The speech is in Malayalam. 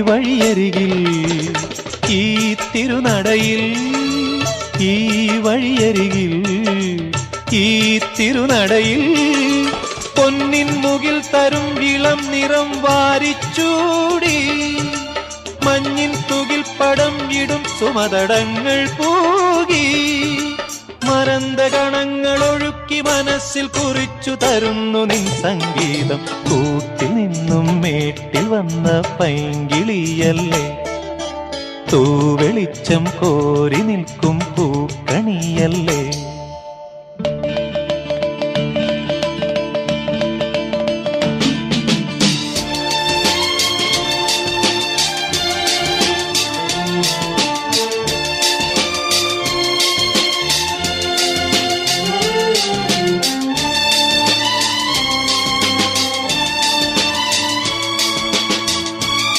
വഴിയരികിൽ ഈ തിരുനടയിൽ ഈ വഴിയരികിൽ ഈ തിരുനടയിൽ പൊന്നിൻ മുകിൽ തരും ഇളം നിറം വാരിച്ചൂടി മഞ്ഞിൻ തുകിൽ പടം ഇടും സുമതടങ്ങൾ പൂകി മരന്ത കണങ്ങൾ ഒഴുക്കി മനസ്സിൽ കുറിച്ചു തരുന്നു നിൻ സംഗീതം കൂട്ടിൽ നിന്നും മേട്ടിൽ വന്ന പൈങ്കിളിയല്ലേ തൂവെളിച്ചം കോരി നിൽക്കും പൂക്കണിയല്ലേ